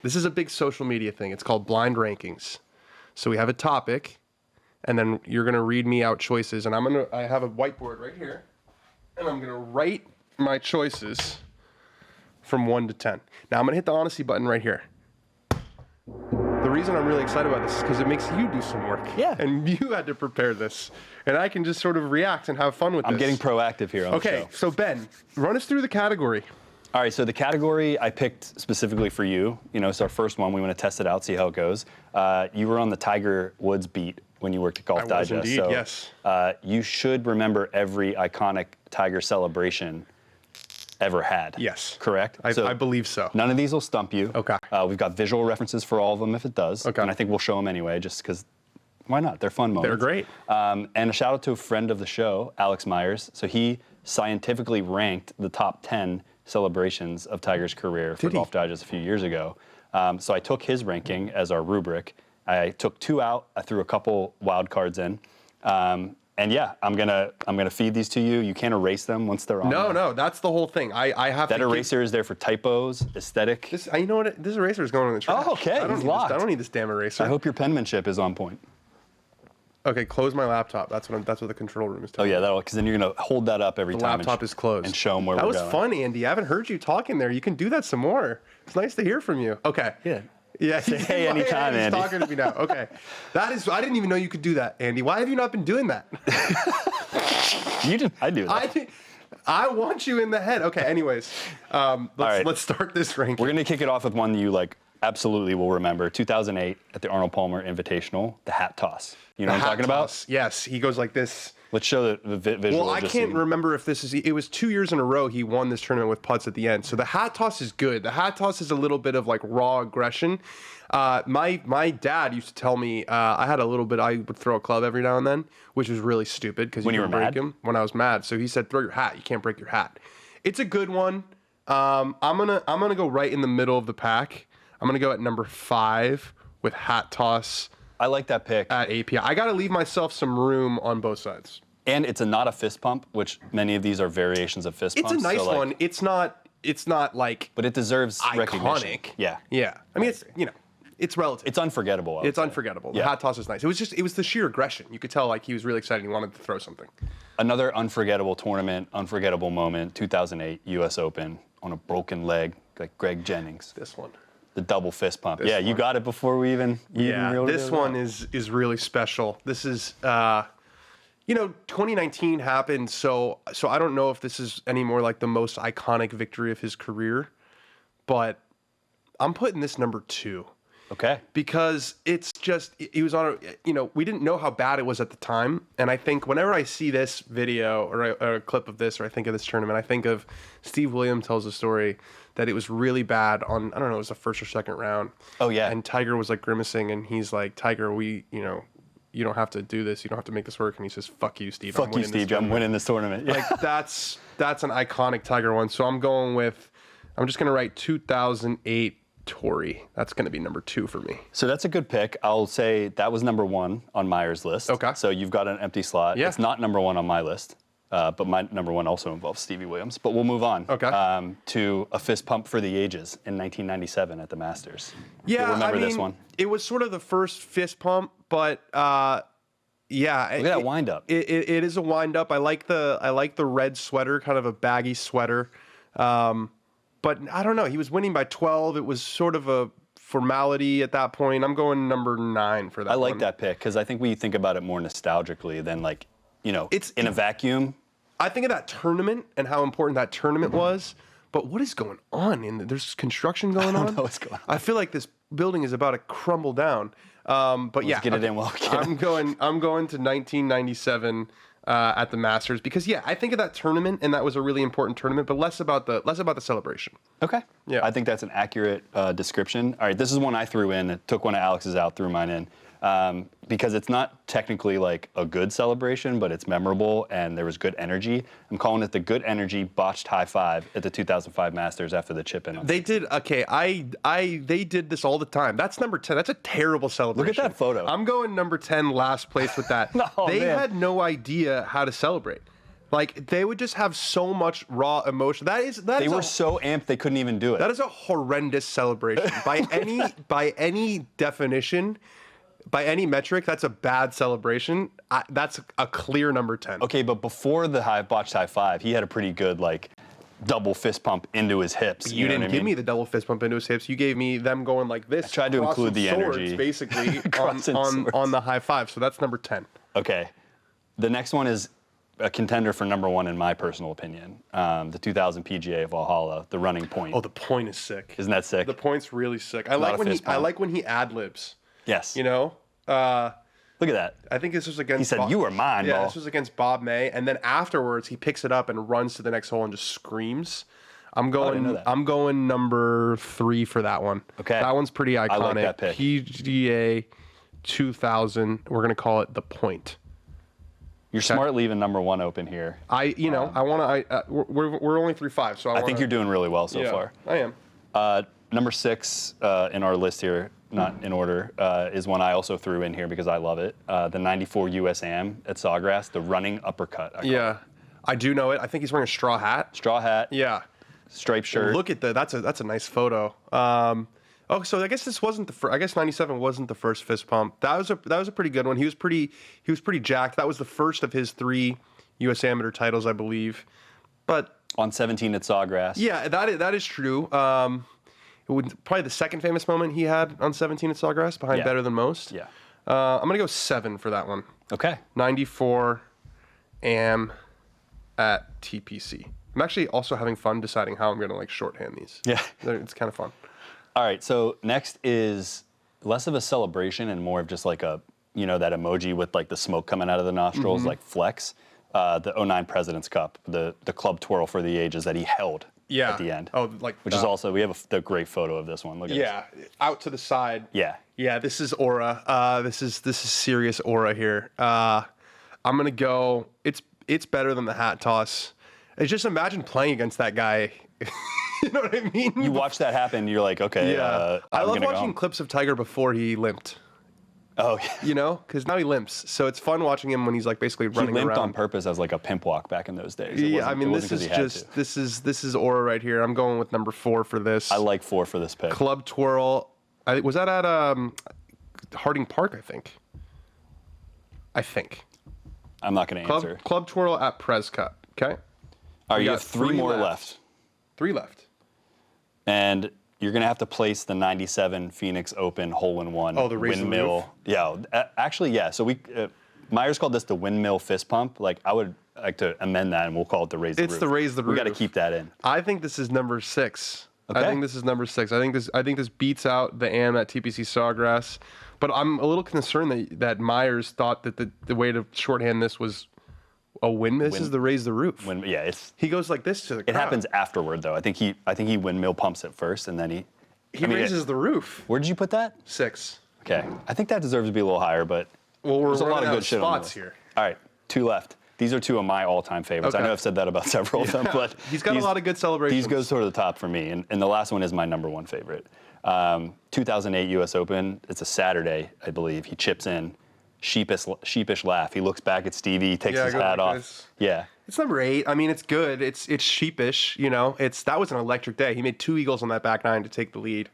This is a big social media thing. It's called blind rankings. So we have a topic, and then you're gonna read me out choices, and I have a whiteboard right here, and I'm gonna write my choices from 1 to 10. Now I'm gonna hit the honesty button right here. The reason I'm really excited about this is because it makes you do some work. Yeah. And you had to prepare this, and I can just sort of react and have fun with this. I'm getting proactive here on the show. Okay, so Ben, run us through the category. All right, so the category I picked specifically for you, it's our first one. We want to test it out, see how it goes. You were on the Tiger Woods beat when you worked at Golf Digest. Indeed, so, yes. You should remember every iconic Tiger celebration ever had. Yes. Correct? I believe so. None of these will stump you. Okay. We've got visual references for all of them if it does. Okay. And I think we'll show them anyway, just because, why not? They're fun moments. They're great. And a shout out to a friend of the show, Alex Myers. So he scientifically ranked the top 10 celebrations of Tiger's career for Golf Digest a few years ago. So I took his ranking as our rubric. I took 2 out. I threw a couple wild cards in. And yeah, I'm gonna feed these to you. You can't erase them once they're on. No, that's the whole thing. I have that eraser is there for typos, aesthetic. You know what? This eraser is going in the trash. Oh, okay. I don't need this damn eraser. I hope your penmanship is on point. Okay, close my laptop. That's what the control room is telling me. Oh yeah, because then you're gonna hold that up every time. The laptop is closed. And show them where that we're going. That was fun, Andy. I haven't heard you talking there. You can do that some more. It's nice to hear from you. Okay. Yeah. Yeah. Say hey anytime, Andy. He's talking to me now. Okay. I didn't even know you could do that, Andy. Why have you not been doing that? You did. I do that. I want you in the head. Okay. Anyways, let's start this ranking. We're gonna kick it off with one that you absolutely will remember. 2008 at the Arnold Palmer Invitational, the hat toss. You know what I'm talking about? Yes. He goes like this. Let's show the visual. Well, I can't remember if it was 2 years in a row he won this tournament with putts at the end. So the hat toss is good. The hat toss is a little bit of raw aggression. My dad used to tell me I had a little bit. I would throw a club every now and then, which was really stupid because you would break him when I was mad. So he said, "Throw your hat. You can't break your hat." It's a good one. I'm gonna go right in the middle of the pack. I'm gonna go at number 5 with hat toss. I like that pick. At API. I got to leave myself some room on both sides. And it's not a fist pump, which many of these are variations of fist pumps. It's a nice one. It's not like but it deserves recognition. Iconic. Yeah. Yeah. I mean, it's relative. It's unforgettable. It's unforgettable. The hat toss is nice. It was the sheer aggression. You could tell he was really excited. He wanted to throw something. Another unforgettable tournament, unforgettable moment, 2008 U.S. Open on a broken leg, like Greg Jennings. This one. The double fist pump. You got it before we even this one is really special. This is 2019 happened, so I don't know if this is anymore like the most iconic victory of his career, but I'm putting this number 2. Okay. Because it's just, he was on we didn't know how bad it was at the time. And I think whenever I see this video or a clip of this, or I think of this tournament, I think of Steve Williams tells a story that it was really bad on, I don't know, it was the first or second round. Oh, yeah. And Tiger was grimacing and he's like, Tiger, you don't have to do this. You don't have to make this work. And he says, fuck you, Steve. Fuck you, Steve. I'm winning this tournament. Yeah. That's an iconic Tiger one. So I'm just going to write 2008 Torrey. That's going to be number 2 for me. So that's a good pick. I'll say that was number 1 on Myers' list. Okay. So you've got an empty slot. Yeah. It's not number 1 on my list, but my number 1 also involves Stevie Williams. But we'll move on. Okay. To a fist pump for the ages in 1997 at the Masters. Yeah, You'll remember this one. It was sort of the first fist pump, but yeah. Look at that wind up. It is a wind up. I like the red sweater, kind of a baggy sweater. But I don't know. He was winning by 12. It was sort of a formality at that point. I'm going number 9 for that. I like that pick because I think we think about it more nostalgically than it's in a vacuum. I think of that tournament and how important that tournament was. But what is going on? There's construction going on. I don't know what's going on. I feel like this building is about to crumble down. But Let's get it in while we can. I'm going to 1997. At the Masters because I think of that tournament and that was a really important tournament, but less about the celebration. Okay. Yeah. I think that's an accurate description. All right, this is one I threw in. It took one of Alex's out, threw mine in. Because it's not technically like a good celebration, but it's memorable and there was good energy. I'm calling it the good energy botched high five at the 2005 Masters after the chip in. They did, okay, they did this all the time. That's number 10. That's a terrible celebration. Look at that photo. I'm going number 10 last place with that. They had no idea how to celebrate. Like they would just have so much raw emotion. They were so amped they couldn't even do it. That is a horrendous celebration by any definition. By any metric, that's a bad celebration. That's a clear number 10. Okay, but before the botched high five, he had a pretty good like double fist pump into his hips. You didn't give me the double fist pump into his hips. You gave me them going like this. I tried to include the swords, energy. basically on the high five. So that's number 10. Okay, the next one is a contender for number 1 in my personal opinion. The 2000 PGA of Valhalla, the running point. Oh, the point is sick. Isn't that sick? The point's really sick. I like when he ad libs. Yes. You know. Look at that. I think this was against. He said, "You were mine." Yeah, ball. this was against Bob May, and then afterwards he picks it up and runs to the next hole and just screams. I'm going number 3 for that one. Okay. That one's pretty iconic. I like that pick. PGA 2000. We're gonna call it the point. You're smart leaving number 1 open here. I want to. We're only 3-5, so I think you're doing really well so far. I am. Number 6 in our list here, not in order, is one I also threw in here because I love it. The 94 US Am at Sawgrass, the running uppercut. I do know it. I think he's wearing a straw hat. Straw hat. Yeah. Striped shirt. Look at that's a nice photo. So I guess this wasn't the first. I guess 97 wasn't the first fist pump. That was a pretty good one. He was pretty jacked. That was the first of his 3 U.S. Amateur titles, I believe. But on 17 at Sawgrass. Yeah, that is true. Probably the second famous moment he had on 17 at Sawgrass, behind Better Than Most. Yeah. I'm gonna go 7 for that one. Okay. 94 Am at TPC. I'm actually also having fun deciding how I'm gonna shorthand these. Yeah. It's kind of fun. All right, so next is less of a celebration and more of just like a, that emoji with like the smoke coming out of the nostrils, like flex. The 09 President's Cup, the club twirl for the ages that he held at the end. Oh, which is also, we have the great photo of this one. Look at this. Out to the side. Yeah. Yeah, this is aura. This is serious aura here. I'm gonna go. It's better than the hat toss. Just imagine playing against that guy. You know what I mean? You watch that happen, you're like, okay. Yeah. I love watching clips of Tiger before he limped. Oh, yeah. Because now he limps. So it's fun watching him when he's basically running around. He limped on purpose as like a pimp walk back in those days. Yeah, I mean, this is aura right here. I'm going with number 4 for this. I like 4 for this pick. Club twirl. Was that at Harding Park? I think. I'm not going to answer. Club twirl at Prescott. Okay. All right, you have 3 more left. 3 left. And you're going to have to place the 97 Phoenix Open hole-in-one windmill. Yeah, actually, yeah. So Myers called this the windmill fist pump. I would like to amend that, and we'll call it the raise the roof. It's the raise the roof. We got to keep that in. I think this is number 6. Okay. I think this is number 6. I think this beats out the Am at TPC Sawgrass. But I'm a little concerned that Myers thought that the way to shorthand this was a windmill. This is the raise the roof. He goes like this to the crowd. It happens afterward, though. I think he windmill pumps it first, and then he raises the roof. Where did you put that? 6. Okay. I think that deserves to be a little higher, but there's a lot of good shit on spots here. All right, 2 left. These are 2 of my all-time favorites. Okay. I know I've said that about several of them, but he's got a lot of good celebrations. These goes toward the top for me, and the last one is my number 1 favorite. 2008 U.S. Open. It's a Saturday, I believe. He chips in. Sheepish laugh. He looks back at Stevie, takes his hat off. This. Yeah. It's number 8. I mean, it's good. It's sheepish. That was an electric day. He made 2 eagles on that back 9 to take the lead.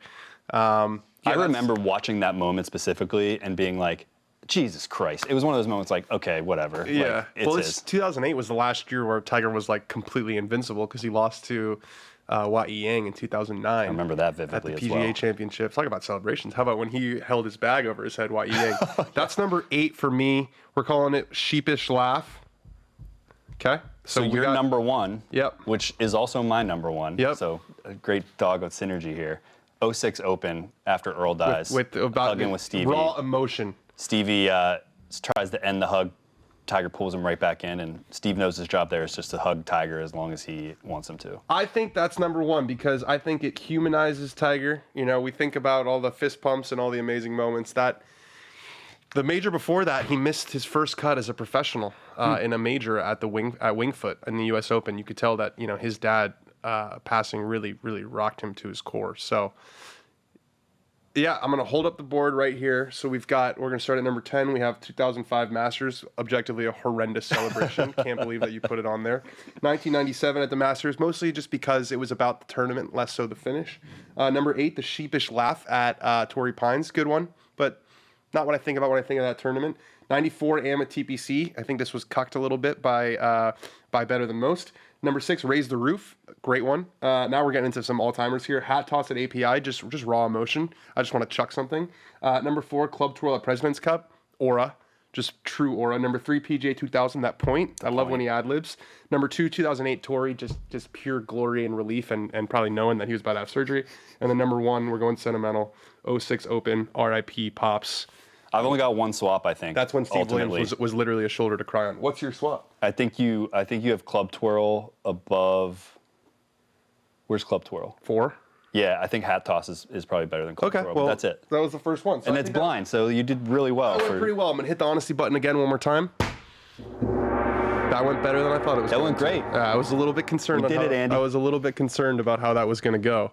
I remember watching that moment specifically and being like, Jesus Christ. It was one of those moments like, okay, whatever. Yeah. It's 2008 was the last year where Tiger was completely invincible because he lost to Wai Yang in 2009. I remember that vividly at the PGA Championship. Talk about celebrations. How about when he held his bag over his head, Wai Yang? That's number 8 for me. We're calling it Sheepish Laugh. Okay. So you're number 1. Yep. Which is also my number 1. Yep. So a great dog of synergy here. 06 Open after Earl dies. Hugging with Stevie. Raw emotion. Stevie tries to end the hug. Tiger pulls him right back in, and Steve knows his job there is just to hug Tiger as long as he wants him to. I think that's number 1 because I think it humanizes Tiger. We think about all the fist pumps and all the amazing moments. The major before that, he missed his first cut as a professional in a major at Winged Foot in the U.S. Open. You could tell that his dad passing really, really rocked him to his core. So Yeah, I'm going to hold up the board right here. So we're going to start at number 10. We have 2005 Masters, objectively a horrendous celebration. Can't believe that you put it on there. 1997 at the Masters, mostly just because it was about the tournament, less so the finish. Number 8, the Sheepish Laugh at Torrey Pines. Good one, but not what I think about when I think of that tournament. 94 AM at TPC. I think this was cucked a little bit by Better Than Most. Number 6, Raise the Roof. Great one. Now we're getting into some all-timers here. Hat toss at API, just raw emotion. I just want to chuck something. Number 4, Club Twirl at President's Cup. Aura. Just true aura. Number 3, PGA 2000, that point. I love when he ad-libs. Number 2, 2008 Torrey, just pure glory and relief and probably knowing that he was about to have surgery. And then number 1, we're going sentimental. 06 Open, RIP Pops. I've only got one swap, I think. That's when Steve Williams was literally a shoulder to cry on. What's your swap? I think you have Club Twirl above. Where's Club Twirl? 4. Yeah, I think Hat Toss is probably better than Club Twirl. Well, that's it. That was the first one. So and it's blind, so you did really well. I went pretty well. I'm gonna hit the honesty button again one more time. That went better than I thought it was. That went great. I was a little bit concerned. We did it, Andy. I was a little bit concerned about how that was gonna go.